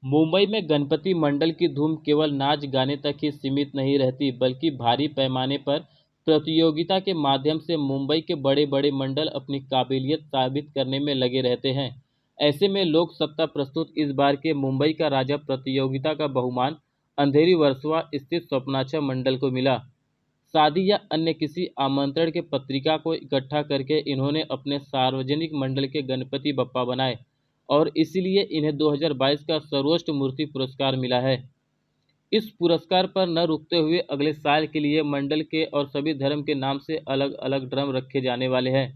मुंबई में गणपति मंडल की धूम केवल नाच गाने तक ही सीमित नहीं रहती, बल्कि भारी पैमाने पर प्रतियोगिता के माध्यम से मुंबई के बड़े बड़े मंडल अपनी काबिलियत साबित करने में लगे रहते हैं। ऐसे में लोक सत्ता प्रस्तुत इस बार के मुंबई का राजा प्रतियोगिता का बहुमान अंधेरी वर्सोवा स्थित स्वप्नाचा मंडल को मिला। शादी या अन्य किसी आमंत्रण के पत्रिका को इकट्ठा करके इन्होंने अपने सार्वजनिक मंडल के गणपति बप्पा बनाए और इसीलिए इन्हें 2022 का सर्वोच्च मूर्ति पुरस्कार मिला है। इस पुरस्कार पर न रुकते हुए अगले साल के लिए मंडल के और सभी धर्म के नाम से अलग अलग ड्रम रखे जाने वाले हैं,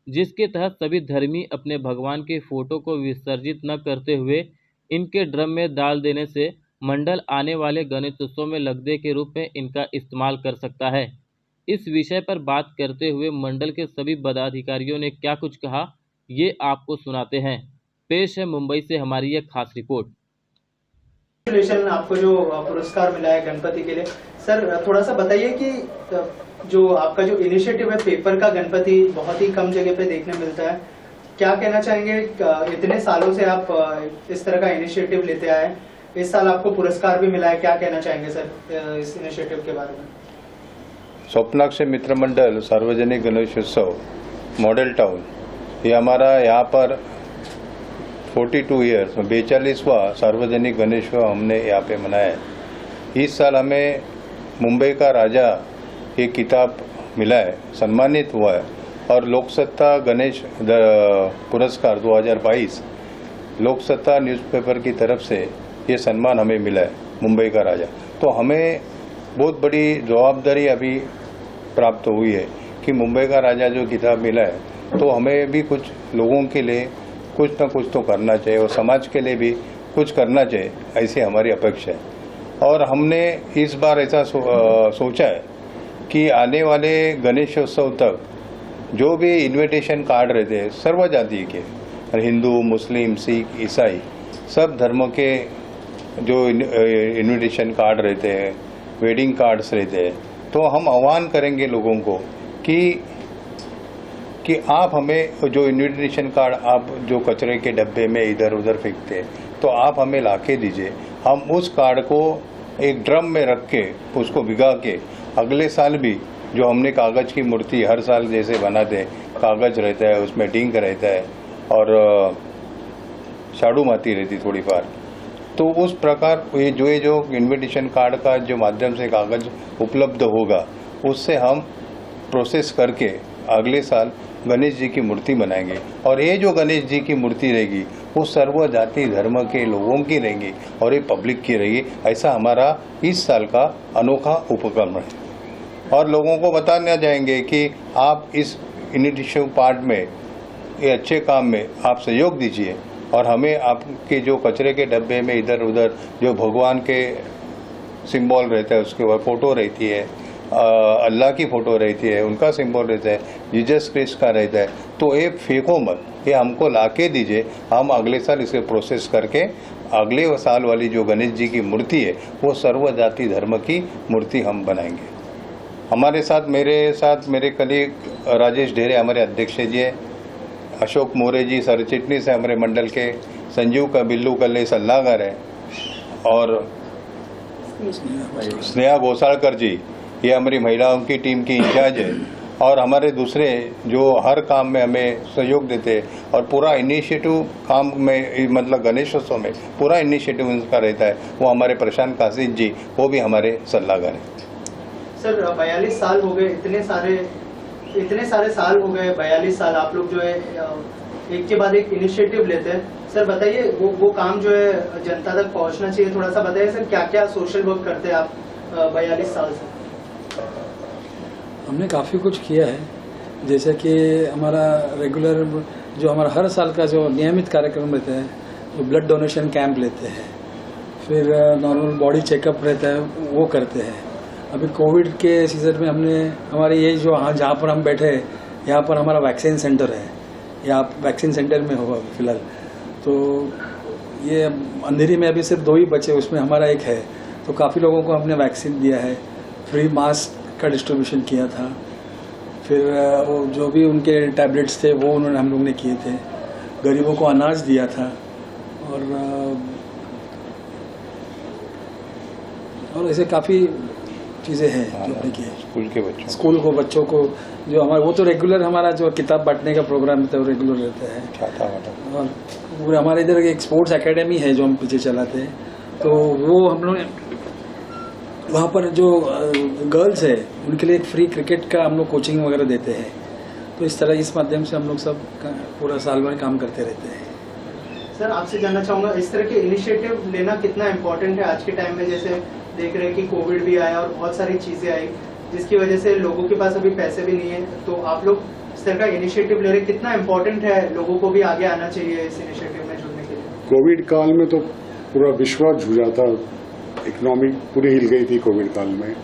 जिसके तहत सभी धर्मी अपने भगवान के फोटो को विसर्जित न करते हुए इनके ड्रम में डाल देने से मंडल आने वाले गणेशोत्सव में लगदे के रूप में इनका इस्तेमाल कर सकता है। इस विषय पर बात करते हुए मंडल के सभी पदाधिकारियों ने क्या कुछ कहा, ये आपको सुनाते हैं। पेश है मुंबई से हमारी एक खास रिपोर्ट। आपको जो पुरस्कार मिला है गणपति के लिए, सर थोड़ा सा बताइए कि जो आपका जो इनिशिएटिव है पेपर का गणपति बहुत ही कम जगह पे देखने मिलता है, क्या कहना चाहेंगे? इतने सालों से आप इस तरह का इनिशिएटिव लेते आए, इस साल आपको पुरस्कार भी मिला है, क्या कहना चाहेंगे सर इस इनिशिएटिव के बारे में? स्वप्नाक्ष मित्र मंडल सार्वजनिक गणेशोत्सव मॉडल टाउन, ये हमारा यहाँ पर 42 ईयर्स 42वां सार्वजनिक गणेशोत्सव हमने यहाँ पे मनाया है। इस साल हमें मुंबई का राजा ये किताब मिला है, सम्मानित हुआ है, और लोकसत्ता गणेश पुरस्कार 2022 लोकसत्ता न्यूज़पेपर की तरफ से ये सम्मान हमें मिला है, मुंबई का राजा। तो हमें बहुत बड़ी जवाबदारी अभी प्राप्त हुई है कि मुंबई का राजा जो किताब मिला है, तो हमें भी कुछ लोगों के लिए कुछ न कुछ तो करना चाहिए और समाज के लिए भी कुछ करना चाहिए, ऐसी हमारी अपेक्षा है। और हमने इस बार ऐसा सोचा है कि आने वाले गणेशोत्सव तक जो भी इनविटेशन कार्ड रहते हैं सर्व जाति के, हिंदू, मुस्लिम, सिख, ईसाई, सब धर्मों के जो इनविटेशन कार्ड रहते हैं, वेडिंग कार्ड्स रहते हैं, तो हम आह्वान करेंगे लोगों को कि आप हमें जो इनविटेशन कार्ड आप जो कचरे के डब्बे में इधर उधर फेंकते हैं, तो आप हमें लाके दीजिए। हम उस कार्ड को एक ड्रम में रख के उसको भिगा के अगले साल भी जो हमने कागज की मूर्ति हर साल जैसे बनाते हैं, कागज रहता है, उसमें डिंक रहता है और शाड़ू माती रहती थोड़ी बार, तो उस प्रकार ये जो इनविटेशन कार्ड का जो माध्यम से कागज उपलब्ध होगा, उससे हम प्रोसेस करके अगले साल गणेश जी की मूर्ति बनाएंगे। और ये जो गणेश जी की मूर्ति रहेगी वो सर्व जाति धर्म के लोगों की रहेगी और ये पब्लिक की रहेगी। ऐसा हमारा इस साल का अनोखा उपक्रम है और लोगों को बताना जाएंगे कि आप इस इनिशिएटिव पार्ट में, ये अच्छे काम में आप सहयोग दीजिए और हमें आपके जो कचरे के डब्बे में इधर उधर जो भगवान के सिंबल रहता है, उसके ऊपर फोटो रहती है, अल्लाह की फोटो रहती है, उनका सिंबल रहता है, जीसस क्रिस्ट का रहता है, तो ये फेंको मत, ये हमको लाके दीजिए। हम अगले साल इसे प्रोसेस करके अगले साल वाली जो गणेश जी की मूर्ति है वो सर्व जाति धर्म की मूर्ति हम बनाएंगे। हमारे साथ मेरे कलीग राजेश ढेरे हमारे अध्यक्ष जी है, अशोक मोरे जी सर चिटनीस है हमारे मंडल के, संजीव का बिल्लू कल्ले सलाहकार है और स्नेहा घोसालकर जी ये हमारी महिलाओं की टीम की इंचार्ज है और हमारे दूसरे जो हर काम में हमें सहयोग देते हैं और पूरा इनिशिएटिव काम में, मतलब गणेशोत्सव में पूरा इनिशिएटिव उनका रहता है, वो हमारे प्रशांत कासिद जी, वो भी हमारे सलाहकार हैं। सर 42 साल हो गए, इतने सारे साल हो गए, 42 साल आप लोग जो है एक के बाद एक इनिशिएटिव लेते हैं। सर बताइए वो काम जो है जनता तक पहुंचना चाहिए, थोड़ा सा बताइए सर क्या क्या सोशल वर्क करते हैं आप 42 साल से? हमने काफ़ी कुछ किया है, जैसे कि हमारा रेगुलर जो हमारा हर साल का जो नियमित कार्यक्रम रहता है, वो ब्लड डोनेशन कैंप लेते हैं, फिर नॉर्मल बॉडी चेकअप रहता है वो करते हैं। अभी कोविड के सीजन में हमने हमारे ये जो जहाँ पर हम बैठे हैं यहाँ पर हमारा वैक्सीन सेंटर है, या वैक्सीन सेंटर में होगा फिलहाल, तो ये अंधेरी में अभी सिर्फ 2 ही बचे, उसमें हमारा एक है, तो काफ़ी लोगों को हमने वैक्सीन दिया है, फ्री मास्क का डिस्ट्रीब्यूशन किया था, फिर वो जो भी उनके टैबलेट्स थे वो हम लोग ने किए थे, गरीबों को अनाज दिया था और और ऐसे काफ़ी चीज़ें हैं जो हमने की है। स्कूल को बच्चों को जो हमारा वो तो रेगुलर हमारा जो किताब बांटने का प्रोग्राम रहता है वो रेगुलर रहता है। और पूरे हमारे इधर एक स्पोर्ट्स एकेडमी है जो हम पीछे चलाते हैं, तो वो हम लोग वहाँ पर जो गर्ल्स है उनके लिए एक फ्री क्रिकेट का हम लोग कोचिंग वगैरह देते हैं। तो इस तरह इस माध्यम से हम लोग सब पूरा साल भर काम करते रहते हैं। सर आपसे जानना चाहूँगा, इस तरह के इनिशिएटिव लेना कितना इम्पोर्टेंट है आज के टाइम में? जैसे देख रहे हैं कि कोविड भी आया और बहुत सारी चीज़ें आई जिसकी वजह से लोगों के पास अभी पैसे भी नहीं है, तो आप लोग इस तरह का इनिशिएटिव ले रहे, कितना इम्पोर्टेंट है? लोगों को भी आगे आना चाहिए इस इनिशिएटिव में जुड़ने के लिए। कोविड काल में तो पूरा विश्व जूझा था, इकोनॉमी पूरी हिल गई थी कोविड काल में।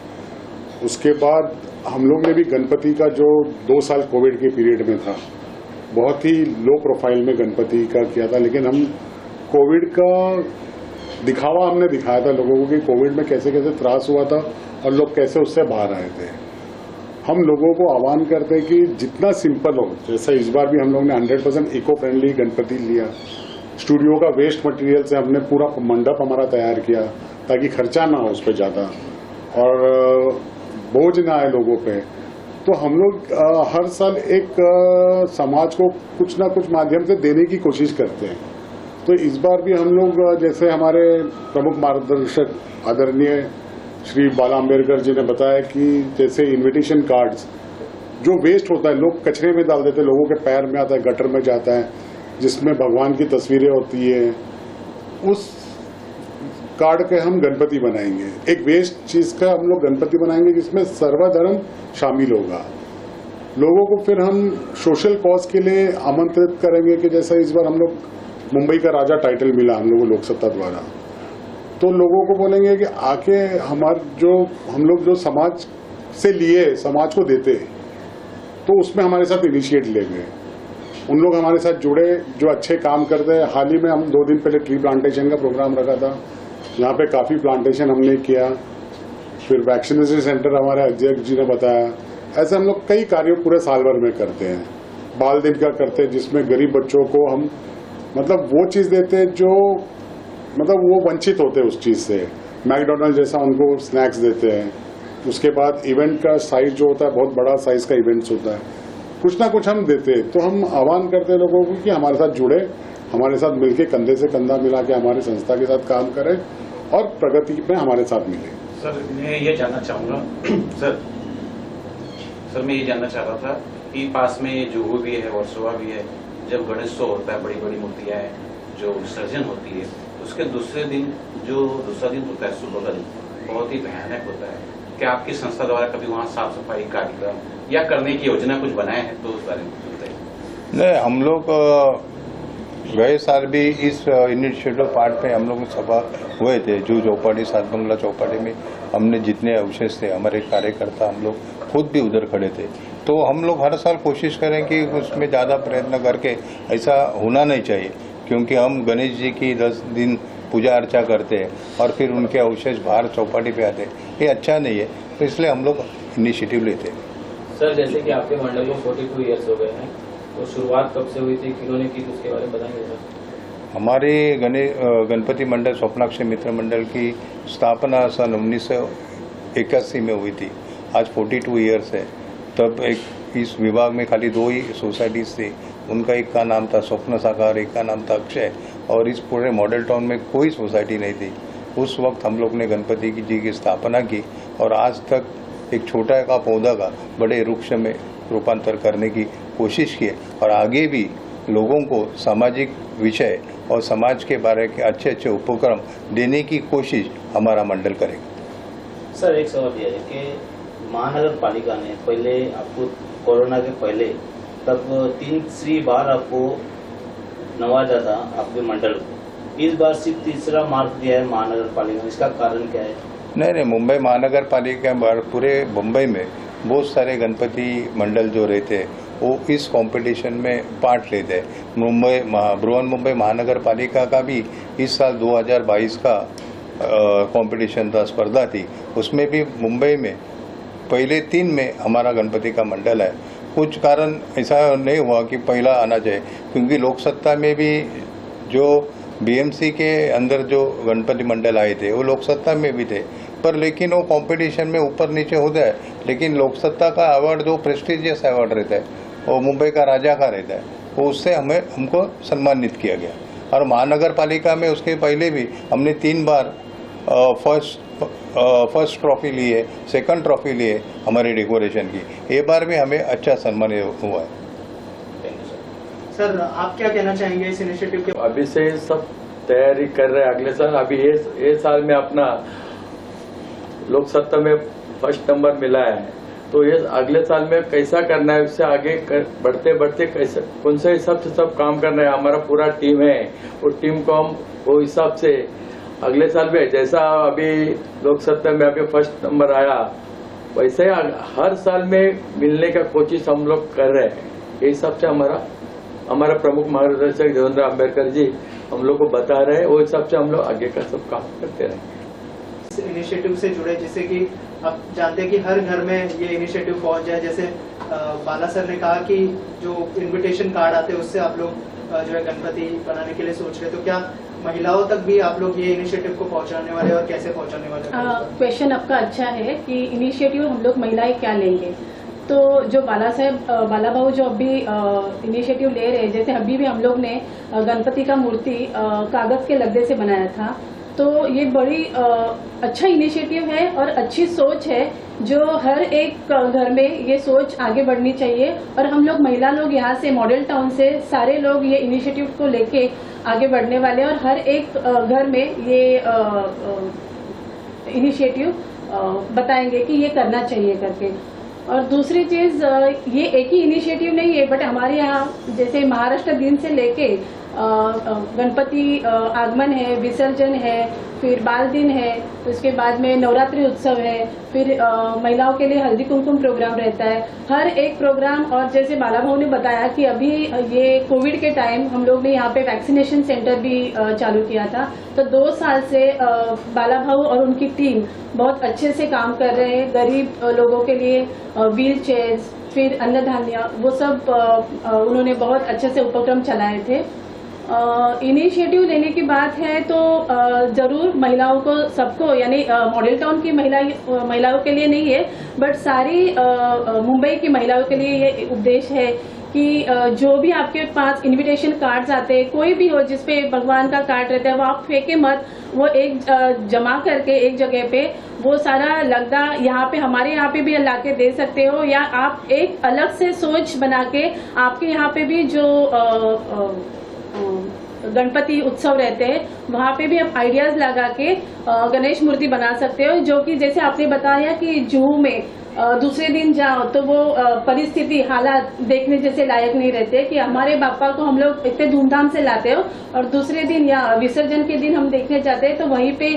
उसके बाद हम लोग ने भी गणपति का जो 2 साल कोविड के पीरियड में था, बहुत ही लो प्रोफाइल में गणपति का किया था, लेकिन हम कोविड का दिखावा हमने दिखाया था लोगों को कि कोविड में कैसे कैसे त्रास हुआ था और लोग कैसे उससे बाहर आए थे। हम लोगों को आह्वान करते हैं कि जितना सिंपल हो, जैसा इस बार भी हम लोग ने 100% इको फ्रेंडली गणपति लिया। स्टूडियो का वेस्ट मटेरियल से हमने पूरा मंडप हमारा तैयार किया ताकि खर्चा ना हो उस पर ज़्यादा और बोझ ना आए लोगों पे। तो हम लोग हर साल एक समाज को कुछ ना कुछ माध्यम से देने की कोशिश करते हैं। तो इस बार भी हम लोग जैसे हमारे प्रमुख मार्गदर्शक आदरणीय श्री बाला अम्बेडकर जी ने बताया कि जैसे इनविटेशन कार्ड्स जो वेस्ट होता है लोग कचरे में डाल देते हैं, लोगों के पैर में आता है, गटर में जाता है, जिसमें भगवान की तस्वीरें होती है, उस कार्ड के हम गणपति बनाएंगे। एक वेस्ट चीज का हम लोग गणपति बनाएंगे जिसमें सर्वधर्म शामिल होगा। लोगों को फिर हम सोशल कॉज के लिए आमंत्रित करेंगे कि जैसा इस बार हम लोग मुंबई का राजा टाइटल मिला हम लोग को लोक सत्ता द्वारा, तो लोगों को बोलेंगे कि आके हम लोग जो समाज से लिए समाज को देते, तो उसमें हमारे साथ इनिशिएट लेंगे। उन लोग हमारे साथ जुड़े जो अच्छे काम करते हैं। हाल ही में हम 2 दिन पहले ट्री प्लांटेशन का प्रोग्राम रखा था, यहाँ पे काफी प्लांटेशन हमने किया। फिर वैक्सीनेशन सेंटर हमारे अध्यक्ष जी ने बताया। ऐसे हम लोग कई कार्य पूरे साल भर में करते हैं। बाल दिन का करते हैं जिसमें गरीब बच्चों को हम मतलब वो चीज देते हैं जो मतलब वो वंचित होते हैं उस चीज से। मैकडोनल्ड जैसा उनको स्नैक्स देते हैं। उसके बाद इवेंट का साइज जो होता है बहुत बड़ा साइज का इवेंट्स होता है, कुछ ना कुछ हम देते हैं। तो हम आह्वान करते हैं लोगों को कि हमारे साथ जुड़े, हमारे साथ मिलके कंधे से कंधा मिला के हमारे संस्था के साथ काम करें और प्रगति में हमारे साथ मिले। सर मैं ये जानना चाहूँगा सर मैं ये जानना चाह रहा था कि पास में जुहू भी है, वर्सोवा भी है। जब गणेशोत्सव होता है, बड़ी बड़ी मूर्तियाँ हैं जो विसर्जन होती है, उसके दूसरा दिन होता है सुबह, बहुत ही भयानक होता है। क्या आपकी संस्था द्वारा कभी वहाँ साफ सफाई कार्यक्रम या करने की योजना कुछ बनाए हैं, तो उस बारे में बताइए। नहीं, हम लोग गए साल भी इस इनिशिएटिव पार्ट में हम लोग सभा हुए थे। जू चौपाटी, सात बंगला चौपाटी में हमने जितने अवशेष थे हमारे कार्यकर्ता हम लोग खुद भी उधर खड़े थे। तो हम लोग हर साल कोशिश करें कि उसमें ज़्यादा प्रयत्न करके, ऐसा होना नहीं चाहिए क्योंकि हम गणेश जी की 10 दिन पूजा अर्चा करते हैं और फिर उनके अवशेष बाहर चौपाटी पे आते हैं, ये अच्छा नहीं है। तो इसलिए हम लोग इनिशिएटिव लेते हैं। सर जैसे कि आपके मंडल को 42 ईयर्स हो गए हैं, तो शुरुआत कब से हुई थी, किन्होंने की, उसके बारे में बताएंगे सर। हमारे गणपति मंडल स्वप्नाक्षी मित्र मंडल की स्थापना सन 1981 में हुई थी। आज 42 ईयर्स है। तब एक इस विभाग में खाली 2 ही सोसाइटीज थी। उनका एक का नाम था स्वप्न साकार, एक का नाम था अक्षय, और इस पूरे मॉडल टाउन में कोई सोसाइटी नहीं थी। उस वक्त हम लोग ने गणपति जी की स्थापना की और आज तक एक छोटा का पौधा का बड़े वृक्ष में रूपांतर करने की कोशिश की और आगे भी लोगों को सामाजिक विषय और समाज के बारे के अच्छे अच्छे उपक्रम देने की कोशिश हमारा मंडल करेगा। सर एक सवाल यह है कि महानगर पालिका ने पहले आपको कोरोना के पहले तब 3 बार आपको नवाजा था आपके मंडल को। इस बार सिर्फ 3रा मार्क दिया है महानगर पालिका ने, इसका कारण क्या है? नहीं, मुंबई महानगर पालिका पूरे मुंबई में बहुत सारे गणपति मंडल जो रहते हैं वो इस कंपटीशन में पार्ट लेते हैं। बृहन मुंबई महानगर पालिका का भी इस साल 2022 का कंपटीशन था, स्पर्धा थी। उसमें भी मुंबई में पहले 3 में हमारा गणपति का मंडल है। कुछ कारण ऐसा नहीं हुआ कि पहला आना चाहिए, क्योंकि लोकसत्ता में भी जो बीएमसी के अंदर जो गणपति मंडल आए थे वो लोकसत्ता में भी थे, पर लेकिन वो कंपटीशन में ऊपर नीचे होता है। लेकिन लोकसत्ता का अवार्ड जो प्रेस्टिजियस अवार्ड रहता है वो मुंबई का राजा का रहता है, वो उससे हमको सम्मानित किया गया। और महानगर पालिका में उसके पहले भी हमने 3 बार फर्स्ट ट्रॉफी ली है, सेकंड ट्रॉफी ली है हमारी डेकोरेशन की। ये बार भी हमें अच्छा सम्मान हुआ है। सर आप क्या कहना चाहेंगे इस इनिशिएटिव के? अभी से सब तैयारी कर रहे हैं अगले साल। अभी ये साल में अपना लोकसत्ता में फर्स्ट नंबर मिला है, तो ये अगले साल में कैसा करना है, उससे आगे बढ़ते बढ़ते कैसे कौन से हिसाब से सब काम करना है। हमारा पूरा टीम है, वो टीम को हम वो हिसाब से अगले साल में जैसा अभी लोकसत्ता में अभी फर्स्ट नंबर आया, वैसे हर साल में मिलने का कोशिश हम लोग कर रहे हैं। ये हिसाब से हमारा प्रमुख मार्गदर्शक देवेंद्र अम्बेडकर जी हम लोग को बता रहे हैं, वो हिसाब से हम लोग आगे का सब काम करते रहेंगे। इस इनिशिएटिव से जुड़े, जिससे कि आप जानते हैं कि हर घर में ये इनिशिएटिव पहुंच जाए। जैसे बाला सर ने कहा कि जो इनविटेशन कार्ड आते हैं उससे आप लोग जो है गणपति बनाने के लिए सोच रहे, तो क्या महिलाओं तक भी आप लोग ये इनिशिएटिव को पहुंचाने वाले और कैसे पहुंचाने वाले? क्वेश्चन आपका अच्छा है कि इनिशिएटिव हम लोग महिलाएं क्या लेंगे। तो जो बाला भाऊ जो अभी इनिशिएटिव ले रहे हैं, जैसे अभी भी हम लोग ने गणपति का मूर्ति कागज के लद्दे से बनाया था, तो ये बड़ी अच्छा इनिशिएटिव है और अच्छी सोच है जो हर एक घर में ये सोच आगे बढ़नी चाहिए। और हम लोग महिला लोग यहाँ से मॉडल टाउन से सारे लोग ये इनिशिएटिव को लेके आगे बढ़ने वाले हैं और हर एक घर में ये इनिशिएटिव बताएंगे कि ये करना चाहिए करके। और दूसरी चीज, ये एक ही इनिशिएटिव नहीं है, बट हमारे यहाँ जैसे महाराष्ट्र दिन से लेके गणपति आगमन है, विसर्जन है, फिर बाल दिन है, उसके बाद में नवरात्रि उत्सव है, फिर महिलाओं के लिए हल्दी कुमकुम प्रोग्राम रहता है, हर एक प्रोग्राम। और जैसे बाला भाऊ ने बताया कि अभी ये कोविड के टाइम हम लोग ने यहाँ पे वैक्सीनेशन सेंटर भी चालू किया था, तो 2 साल से बाला भाऊ और उनकी टीम बहुत अच्छे से काम कर रहे हैं। गरीब लोगों के लिए व्हील चेयर्स, फिर अन्न धान्य, वो सब उन्होंने बहुत अच्छे से उपक्रम चलाए थे। इनिशिएटिव लेने की बात है तो जरूर महिलाओं को सबको, यानी मॉडल टाउन की महिलाओं के लिए नहीं है, बट सारी मुंबई की महिलाओं के लिए ये उपदेश है कि जो भी आपके पास इनविटेशन कार्ड्स आते हैं, कोई भी हो जिसपे भगवान का कार्ड रहता है, वो आप फेंके मत, वो एक जमा करके एक जगह पे वो सारा लगदा यहाँ पे हमारे यहाँ पे भी ला के दे सकते हो, या आप एक अलग से सोच बना के आपके यहाँ पे भी जो गणपति उत्सव रहते हैं वहाँ पे भी आप आइडियाज लगा के गणेश मूर्ति बना सकते हो। जो कि जैसे आपने बताया कि जुहू में दूसरे दिन जाओ तो वो परिस्थिति हालात देखने जैसे लायक नहीं रहते कि हमारे बापा को हम लोग इतने धूमधाम से लाते हो और दूसरे दिन या विसर्जन के दिन हम देखने जाते हैं तो वहीं पे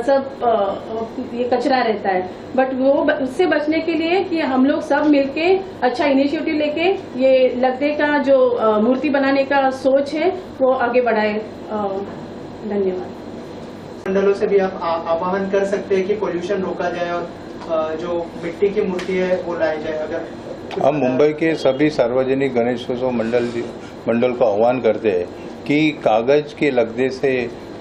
सब ये कचरा रहता है। बट वो उससे बचने के लिए कि हम लोग सब मिलके अच्छा इनिशिएटिव लेके ये लगदे का जो मूर्ति बनाने का सोच है वो आगे बढ़ाए। धन्यवाद। मंडलों से भी आप आह्वान कर सकते हैं कि पोल्यूशन रोका जाए और जो मिट्टी की मूर्ति है वो लाई जाए। अगर हम मुंबई के सभी सार्वजनिक गणेशोत्सव मंडल को आह्वान करते हैं कि कागज के लगदे से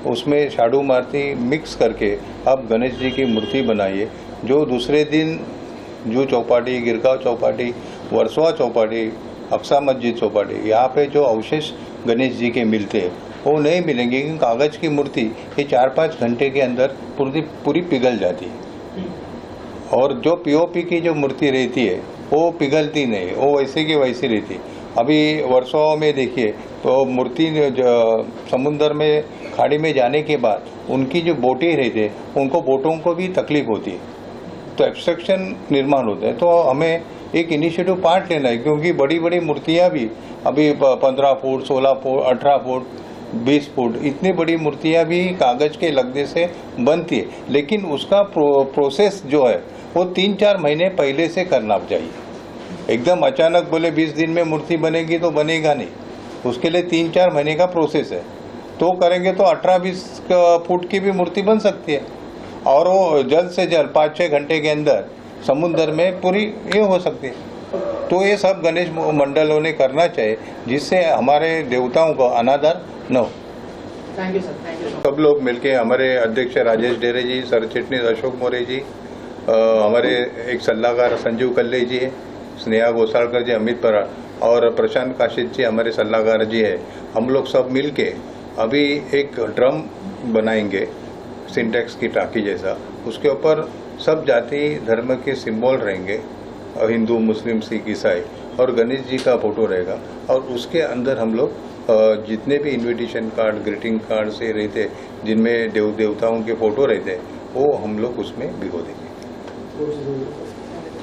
उसमें शाडू मारती मिक्स करके आप गणेश जी की मूर्ति बनाइए, जो दूसरे दिन जू चौपाटी, गिरगांव चौपाटी, वर्सोवा चौपाटी, अक्सा मस्जिद चौपाटी, यहाँ पे जो अवशेष गणेश जी के मिलते हैं वो नहीं मिलेंगे, क्योंकि कागज की मूर्ति ये 4-5 घंटे के अंदर पूरी पिघल जाती है और जो पीओपी की जो मूर्ति रहती है वो पिघलती नहीं, वो वैसे की वैसी रहती। अभी वर्सोवा में देखिए तो मूर्ति समुद्र में खाड़ी में जाने के बाद उनकी जो बोटें रहती है उनको बोटों को भी तकलीफ होती है, तो एब्स्ट्रक्शन निर्माण होता है। तो हमें एक इनिशिएटिव पार्ट लेना है, क्योंकि बड़ी बड़ी मूर्तियाँ भी अभी 15 फुट, 16 फुट, 18 फुट, 20 फुट इतनी बड़ी मूर्तियाँ भी कागज के लगदे से बनती है, लेकिन उसका प्रोसेस जो है वो 3-4 महीने पहले से करना चाहिए। एकदम अचानक बोले 20 दिन में मूर्ति बनेगी तो बनेगा नहीं, उसके लिए 3-4 महीने का प्रोसेस है। तो करेंगे तो 18-20 फुट की भी मूर्ति बन सकती है और वो जल्द से जल्द 5-6 घंटे के अंदर समुद्र में पूरी ये हो सकती है। तो ये सब गणेश मंडलों ने करना चाहिए, जिससे हमारे देवताओं को अनादर न हो। Thank you sir, thank you so much. सब लोग मिलके, हमारे अध्यक्ष राजेश डेरे जी, सर चिटनीस अशोक मोरे जी, हमारे एक सलाहकार संजीव कल्ले जी है, स्नेहा गोसालकर जी, अमित परा और प्रशांत काशिद जी हमारे सलाहकार जी है। हम लोग सब मिलके अभी एक ड्रम बनाएंगे सिंटेक्स की टाकी जैसा, उसके ऊपर सब जाति धर्म के सिंबल रहेंगे, हिंदू मुस्लिम सिख ईसाई, और गणेश जी का फोटो रहेगा, और उसके अंदर हम लोग जितने भी इनविटेशन कार्ड, ग्रीटिंग कार्ड से रहते, जिनमें देवताओं के फोटो रहते, वो हम लोग उसमें भिगो देंगे।